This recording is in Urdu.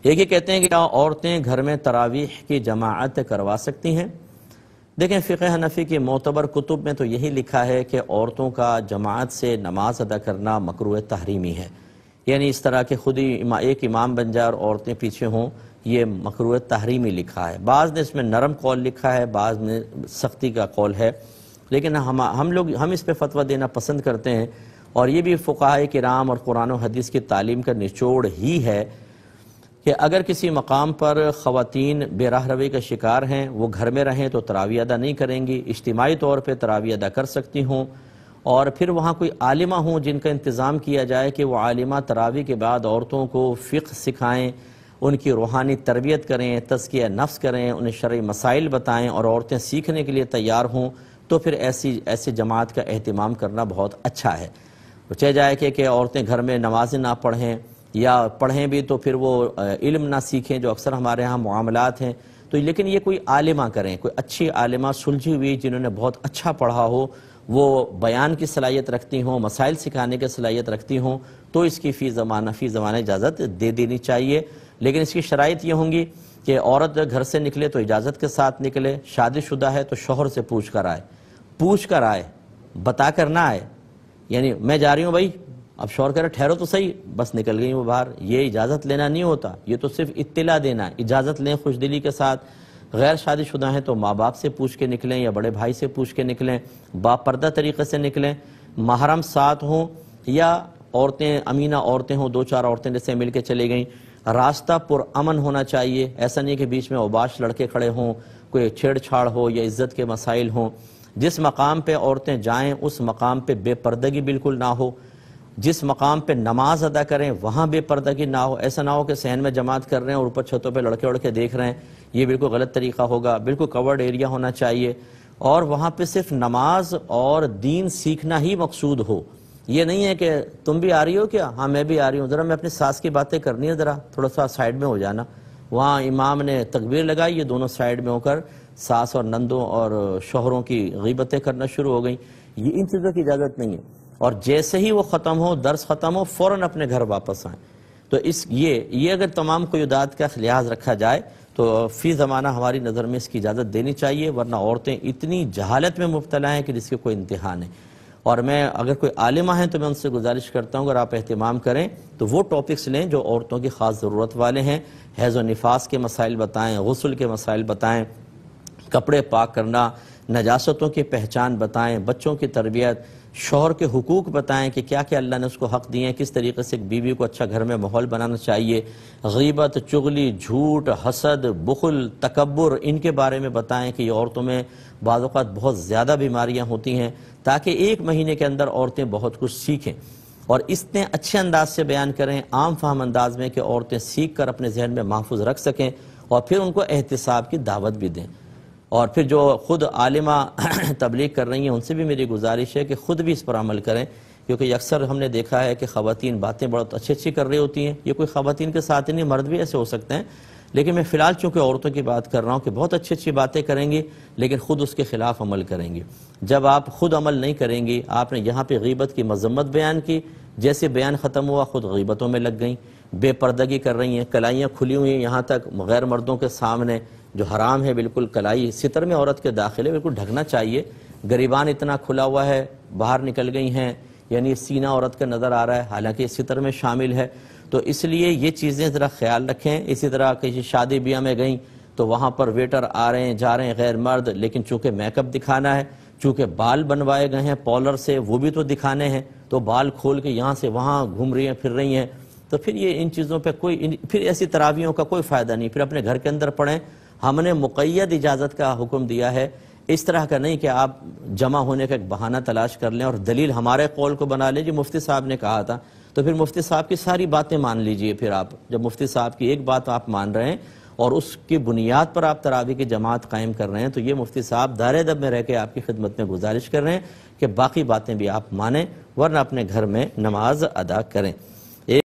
ایک یہ کہتے ہیں کہ کیا عورتیں گھر میں تراویح کی جماعت کروا سکتی ہیں؟ دیکھیں فقہ حنفی کی معتبر کتب میں تو یہی لکھا ہے کہ عورتوں کا جماعت سے نماز ادا کرنا مکروہ تحریمی ہے، یعنی اس طرح کہ خود ہی ایک امام بن جائے اور عورتیں پیچھے ہوں، یہ مکروہ تحریمی لکھا ہے۔ بعض نے اس میں نرم قول لکھا ہے، بعض میں سختی کا قول ہے، لیکن ہم اس پہ فتویٰ دینا پسند کرتے ہیں، اور یہ بھی فقہائے کرام اور قرآن و حدیث کی تعلیم کا نچوڑ ہی ہے کہ اگر کسی مقام پر خواتین بے راہ روی کا شکار ہیں، وہ گھر میں رہیں تو تراویح ادا نہیں کریں گی، اجتماعی طور پہ تراویح ادا کر سکتی ہوں، اور پھر وہاں کوئی عالمہ ہوں جن کا انتظام کیا جائے کہ وہ عالمہ تراویح کے بعد عورتوں کو فقہ سکھائیں، ان کی روحانی تربیت کریں، تزکیہ نفس کریں، انہیں شرعی مسائل بتائیں اور عورتیں سیکھنے کے لیے تیار ہوں، تو پھر ایسی جماعت کا اہتمام کرنا بہت اچھا ہے۔ چاہے جائے کہ عورتیں گھر میں نمازیں نہ پڑھیں، یا پڑھیں بھی تو پھر وہ علم نہ سیکھیں، جو اکثر ہمارے ہاں معاملات ہیں، تو لیکن یہ کوئی عالمہ کریں، کوئی اچھی عالمہ سلجھی ہوئی جنہوں نے بہت اچھا پڑھا ہو، وہ بیان کی صلاحیت رکھتی ہوں، مسائل سکھانے کی صلاحیت رکھتی ہوں، تو اس کی فی زمانہ اجازت دے دینی چاہیے۔ لیکن اس کی شرائط یہ ہوں گی کہ عورت گھر سے نکلے تو اجازت کے ساتھ نکلے، شادی شدہ ہے تو شوہر سے پوچھ کر آئے، بتا کر نہ آئے، یعنی میں جا رہی ہوں بھائی، اب شوہر کہہ رہے ٹھہرو تو صحیح، بس نکل گئی وہ باہر، یہ اجازت لینا نہیں ہوتا، یہ تو صرف اطلاع دینا ہے۔ اجازت لیں خوش دلی کے ساتھ۔ غیر شادی شدہ ہیں تو ماں باپ سے پوچھ کے نکلیں یا بڑے بھائی سے پوچھ کے نکلیں، باپردہ طریقے سے نکلیں، محرم ساتھ ہوں یا عورتیں امینہ عورتیں ہوں، 2-4 عورتیں جیسے مل کے چلے گئیں، راستہ پرامن ہونا چاہیے، ایسا نہیں کہ بیچ میں اوباش لڑکے کھڑے ہوں، کوئی چھیڑ چھاڑ ہو یا عزت کے مسائل ہوں۔ جس مقام پہ عورتیں جائیں اس مقام پہ بے پردگی بالکل نہ ہو، جس مقام پہ نماز ادا کریں وہاں بے پردگی نہ ہو، ایسا نہ ہو کہ صحن میں جماعت کر رہے ہیں اور اوپر چھتوں پہ لڑکے دیکھ رہے ہیں، یہ بالکل غلط طریقہ ہوگا۔ بالکل کورڈ ایریا ہونا چاہیے، اور وہاں پہ صرف نماز اور دین سیکھنا ہی مقصود ہو، یہ نہیں ہے کہ تم بھی آ رہی ہو کیا؟ ہاں میں بھی آ رہی ہوں، ذرا میں اپنی ساس کی باتیں کرنی ہے، ذرا تھوڑا سا سائیڈ میں ہو جانا۔ وہاں امام نے تکبیر لگائی، یہ دونوں سائیڈ میں ہو کر ساس اور نندوں اور شوہروں کی غیبتیں کرنا شروع ہو گئیں، یہ ان چیزوں کی اجازت نہیں ہے۔ اور جیسے ہی وہ ختم ہو، درس ختم ہو، فوراً اپنے گھر واپس آئیں۔ تو یہ اگر تمام قیودات کا لحاظ رکھا جائے تو فی زمانہ ہماری نظر میں اس کی اجازت دینی چاہیے، ورنہ عورتیں اتنی جہالت میں مبتلا ہیں کہ جس کی کوئی انتہا نہیں۔ اور میں اگر کوئی عالمہ ہیں تو میں ان سے گزارش کرتا ہوں اگر آپ اہتمام کریں تو وہ ٹاپکس لیں جو عورتوں کی خاص ضرورت والے ہیں، حیض و نفاس کے مسائل بتائیں، غسل کے مسائل بتائیں، کپڑے پاک کرنا، نجاستوں کی پہچان بتائیں، بچوں کی تربیت، شوہر کے حقوق بتائیں کہ کیا کیا اللہ نے اس کو حق دیے ہیں، کس طریقے سے ایک بیوی کو اچھا گھر میں ماحول بنانا چاہیے، غیبت، چغلی، جھوٹ، حسد، بخل، تکبر، ان کے بارے میں بتائیں کہ یہ عورتوں میں بعض اوقات بہت زیادہ بیماریاں ہوتی ہیں، تاکہ 1 مہینے کے اندر عورتیں بہت کچھ سیکھیں، اور اتنے اچھے انداز سے بیان کریں، عام فہم انداز میں کہ عورتیں سیکھ کر اپنے ذہن میں محفوظ رکھ سکیں، اور پھر ان کو احتساب کی دعوت بھی دیں۔ اور پھر جو خود عالمہ تبلیغ کر رہی ہیں ان سے بھی میری گزارش ہے کہ خود بھی اس پر عمل کریں، کیونکہ اکثر ہم نے دیکھا ہے کہ خواتین باتیں بہت اچھی کر رہی ہوتی ہیں، یہ کوئی خواتین کے ساتھ ہی نہیں، مرد بھی ایسے ہو سکتے ہیں، لیکن میں فی الحال چونکہ عورتوں کی بات کر رہا ہوں کہ بہت اچھی باتیں کریں گی لیکن خود اس کے خلاف عمل کریں گی۔ جب آپ خود عمل نہیں کریں گی، آپ نے یہاں پہ غیبت کی مذمت بیان کی، جیسے بیان ختم ہوا خود غیبتوں میں لگ گئیں، بے پردگی کر رہی ہیں، کلائیاں کھلی ہوئی ہیں یہاں تک غیر مردوں کے سامنے، جو حرام ہے بالکل، کلائی ستر میں عورت کے داخلے بالکل ڈھکنا چاہیے، گریبان اتنا کھلا ہوا ہے، باہر نکل گئی ہیں، یعنی سینہ عورت کا نظر آ رہا ہے، حالانکہ ستر میں شامل ہے، تو اس لیے یہ چیزیں ذرا خیال رکھیں۔ اسی طرح کسی شادی بیاہ میں گئیں تو وہاں پر ویٹر آ رہے ہیں جا رہے ہیں غیر مرد، لیکن چونکہ میک اپ دکھانا ہے، چونکہ بال بنوائے گئے ہیں پالر سے، وہ بھی تو دکھانے ہیں، تو بال کھول کے یہاں سے وہاں گھوم رہی ہیں پھر رہی ہیں، تو پھر یہ ان چیزوں پہ پھر ایسی تراویحوں کا کوئی فائدہ نہیں، پھر اپنے گھر کے اندر پڑھیں۔ ہم نے مقید اجازت کا حکم دیا ہے، اس طرح کا نہیں کہ آپ جمع ہونے کا ایک بہانہ تلاش کر لیں اور دلیل ہمارے قول کو بنا لیں، جو مفتی صاحب نے کہا تھا، تو پھر مفتی صاحب کی ساری باتیں مان لیجئے۔ پھر آپ جب مفتی صاحب کی ایک بات آپ مان رہے ہیں اور اس کی بنیاد پر آپ تراویح کی جماعت قائم کر رہے ہیں، تو یہ مفتی صاحب دار ادب میں رہ کے آپ کی خدمت میں گزارش کر رہے ہیں کہ باقی باتیں بھی آپ مانیں، ورنہ اپنے گھر میں نماز ادا کریں۔